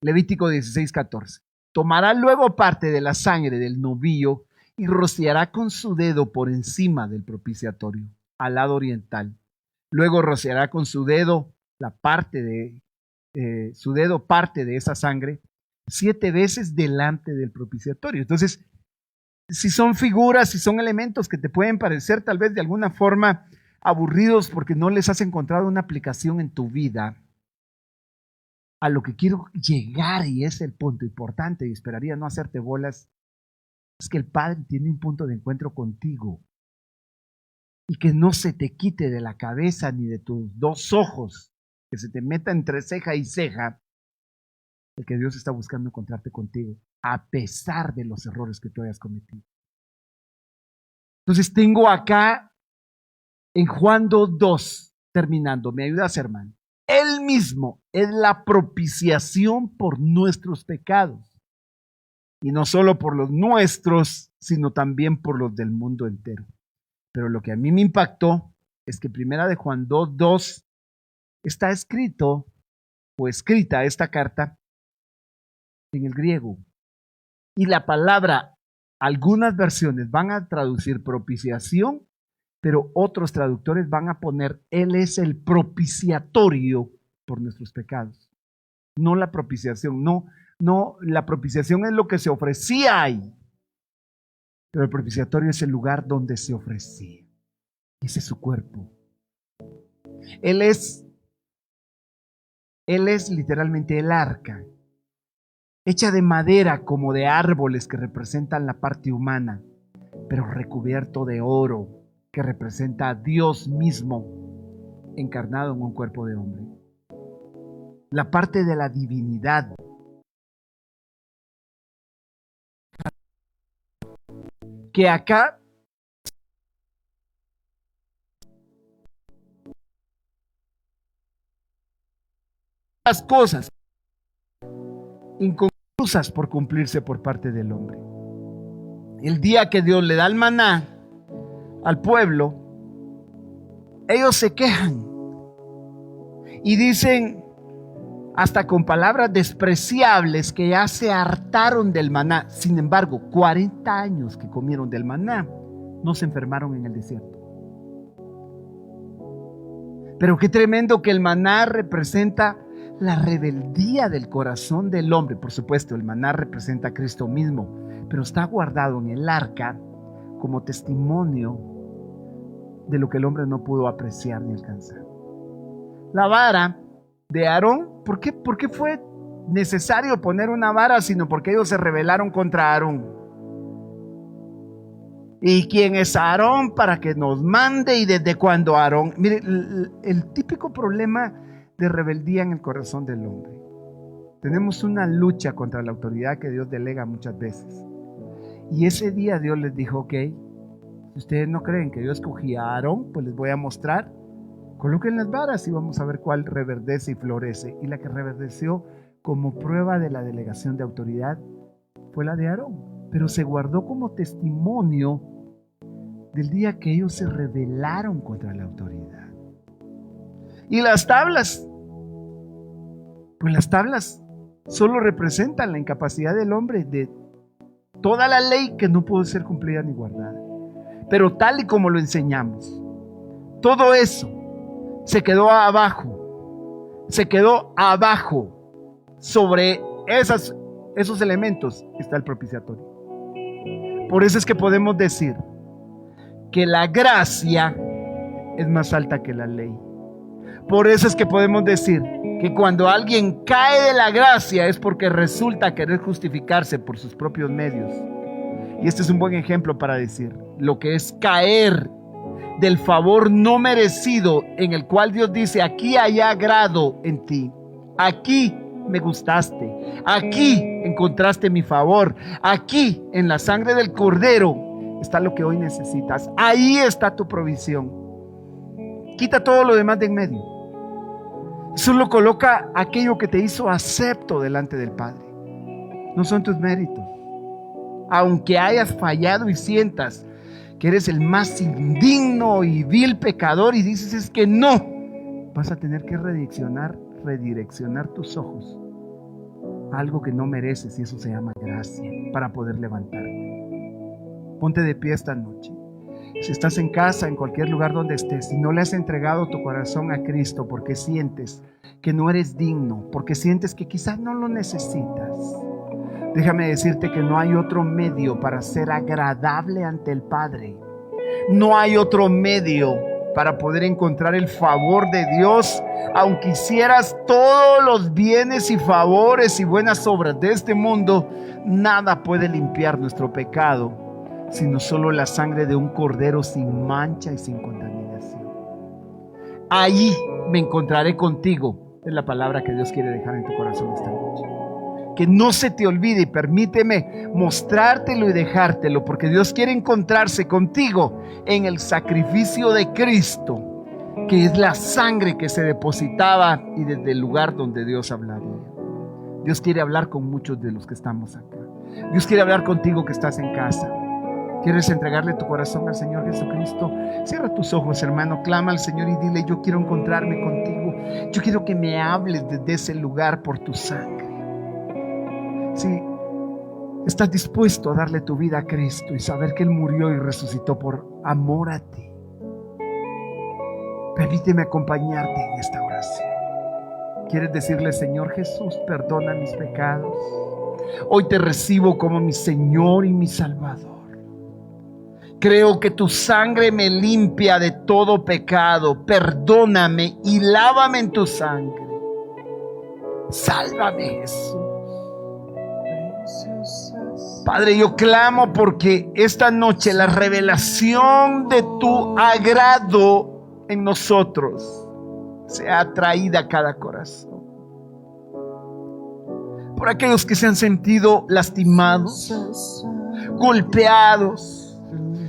Levítico 16, 14. Tomará luego parte de la sangre del novillo y rociará con su dedo por encima del propiciatorio, al lado oriental. Luego rociará con su dedo parte de esa sangre 7 veces delante del propiciatorio. Entonces, si son figuras, si son elementos que te pueden parecer tal vez de alguna forma aburridos porque no les has encontrado una aplicación en tu vida, a lo que quiero llegar, y es el punto importante, y esperaría no hacerte bolas, es que el Padre tiene un punto de encuentro contigo y que no se te quite de la cabeza ni de tus 2 ojos, que se te meta entre ceja y ceja, el que Dios está buscando encontrarte contigo, a pesar de los errores que tú hayas cometido. Entonces tengo acá en Juan 2:2, terminando, ¿me ayudas, hermano? Él mismo es la propiciación por nuestros pecados. Y no solo por los nuestros, sino también por los del mundo entero. Pero lo que a mí me impactó es que primera de Juan 2:2 está escrito o escrita esta carta en el griego. Y la palabra, algunas versiones van a traducir propiciación, pero otros traductores van a poner, Él es el propiciatorio por nuestros pecados. No la propiciación, no, la propiciación es lo que se ofrecía ahí. Pero el propiciatorio es el lugar donde se ofrecía. Ese es su cuerpo. Él es literalmente el arca, hecha de madera como de árboles que representan la parte humana, pero recubierto de oro que representa a Dios mismo encarnado en un cuerpo de hombre. La parte de la divinidad. Que acá las cosas inconclusas por cumplirse por parte del hombre. El día que Dios le da el maná al pueblo, ellos se quejan y dicen hasta con palabras despreciables que ya se hartaron del maná. Sin embargo, 40 años que comieron del maná, no se enfermaron en el desierto. Pero qué tremendo que el maná representa la rebeldía del corazón del hombre. Por supuesto, el maná representa a Cristo mismo, pero está guardado en el arca como testimonio de lo que el hombre no pudo apreciar ni alcanzar. La vara de Aarón, ¿por qué fue necesario poner una vara? Sino porque ellos se rebelaron contra Aarón. ¿Y quién es Aarón para que nos mande? ¿Y desde cuándo Aarón? Mire, el típico problema de rebeldía en el corazón del hombre. Tenemos una lucha contra la autoridad que Dios delega muchas veces. Y ese día Dios les dijo, ok, si ustedes no creen que yo escogí a Aarón, pues les voy a mostrar. Coloquen las varas y vamos a ver cuál reverdece y florece. Y la que reverdeció como prueba de la delegación de autoridad fue la de Aarón. Pero se guardó como testimonio del día que ellos se rebelaron contra la autoridad. Y las tablas, pues las tablas solo representan la incapacidad del hombre de toda la ley que no pudo ser cumplida ni guardada. Pero tal y como lo enseñamos, todo eso se quedó abajo sobre esos elementos está el propiciatorio. Por eso es que podemos decir que la gracia es más alta que la ley. Por eso es que podemos decir que cuando alguien cae de la gracia es porque resulta querer justificarse por sus propios medios. Y este es un buen ejemplo para decir lo que es caer del favor no merecido, en el cual Dios dice: aquí hay agrado en ti, aquí me gustaste, aquí encontraste mi favor, aquí en la sangre del Cordero está lo que hoy necesitas, ahí está tu provisión. Quita todo lo demás de en medio, solo coloca aquello que te hizo acepto delante del Padre. No son tus méritos. Aunque hayas fallado y sientas que eres el más indigno y vil pecador y dices: es que no, vas a tener que redireccionar tus ojos a algo que no mereces, y eso se llama gracia, para poder levantarte. Ponte de pie esta noche. Si estás en casa, en cualquier lugar donde estés, si no le has entregado tu corazón a Cristo porque sientes que no eres digno, porque sientes que quizás no lo necesitas, déjame decirte que no hay otro medio para ser agradable ante el Padre. No hay otro medio para poder encontrar el favor de Dios. Aunque hicieras todos los bienes y favores y buenas obras de este mundo, nada puede limpiar nuestro pecado, sino solo la sangre de un cordero sin mancha y sin contaminación. Ahí me encontraré contigo, es la palabra que Dios quiere dejar en tu corazón esta noche. Que no se te olvide, y permíteme mostrártelo y dejártelo, porque Dios quiere encontrarse contigo en el sacrificio de Cristo, que es la sangre que se depositaba y desde el lugar donde Dios hablaría. Dios quiere hablar con muchos de los que estamos acá. Dios quiere hablar contigo que estás en casa. ¿Quieres entregarle tu corazón al Señor Jesucristo? Cierra tus ojos, hermano, clama al Señor y dile: yo quiero encontrarme contigo. Yo quiero que me hables desde ese lugar por tu sangre. Si estás dispuesto a darle tu vida a Cristo y saber que Él murió y resucitó por amor a ti, permíteme acompañarte en esta oración. ¿Quieres decirle: Señor Jesús, perdona mis pecados? Hoy te recibo como mi Señor y mi Salvador. Creo que tu sangre me limpia de todo pecado. Perdóname y lávame en tu sangre. Sálvame, Jesús. Padre, yo clamo porque esta noche la revelación de tu agrado en nosotros sea traída a cada corazón. Por aquellos que se han sentido lastimados, golpeados,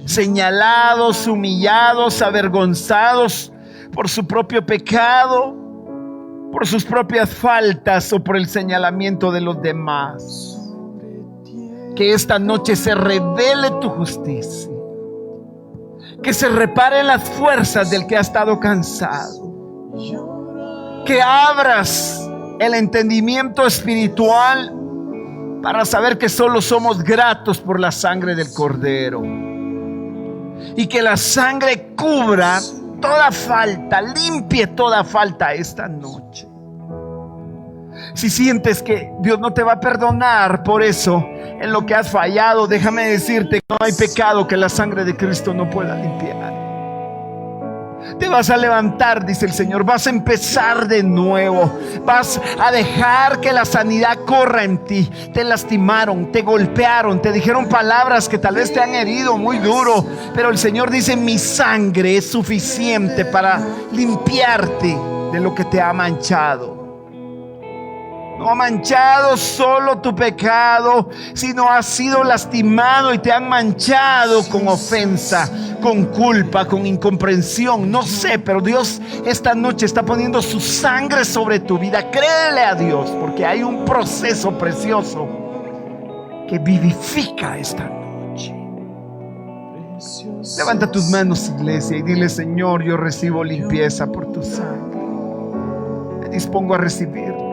señalados, humillados, avergonzados por su propio pecado, por sus propias faltas o por el señalamiento de los demás. Que esta noche se revele tu justicia, que se reparen las fuerzas del que ha estado cansado, que abras el entendimiento espiritual para saber que solo somos gratos por la sangre del Cordero, y que la sangre cubra toda falta, limpie toda falta esta noche. Si sientes que Dios no te va a perdonar por eso, en lo que has fallado, déjame decirte que no hay pecado que la sangre de Cristo no pueda limpiar. Te vas a levantar, dice el Señor, vas a empezar de nuevo, vas a dejar que la sanidad corra en ti. Te lastimaron, te golpearon, te dijeron palabras que tal vez te han herido muy duro, pero el Señor dice: mi sangre es suficiente para limpiarte de lo que te ha manchado. No ha manchado solo tu pecado, sino has sido lastimado y te han manchado con ofensa, con culpa, con incomprensión. No sé, pero Dios esta noche está poniendo su sangre sobre tu vida. Créele a Dios, porque hay un proceso precioso que vivifica esta noche. Levanta tus manos, iglesia, y dile: Señor, yo recibo limpieza por tu sangre. Me dispongo a recibirlo.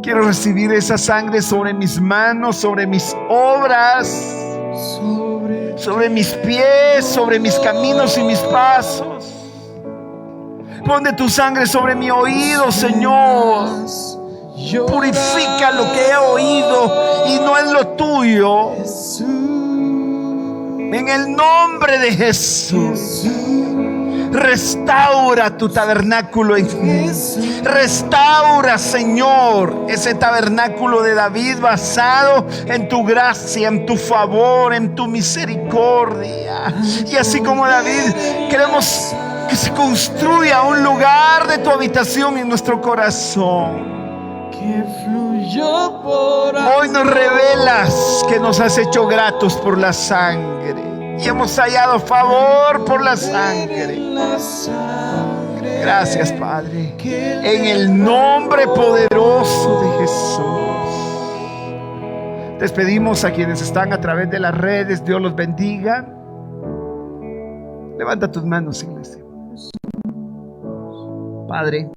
Quiero recibir esa sangre sobre mis manos, sobre mis obras, sobre mis pies, sobre mis caminos y mis pasos. Pon de tu sangre sobre mi oído, Señor. Purifica lo que he oído y no es lo tuyo. En el nombre de Jesús. Restaura tu tabernáculo en mí. Restaura, Señor, ese tabernáculo de David basado en tu gracia, en tu favor, en tu misericordia. Y así como David, queremos que se construya un lugar de tu habitación en nuestro corazón. Hoy nos revelas que nos has hecho gratos por la sangre y hemos hallado favor por la sangre. Gracias, Padre, en el nombre poderoso de Jesús. Despedimos a quienes están a través de las redes. Dios los bendiga. Levanta tus manos, iglesia. Padre,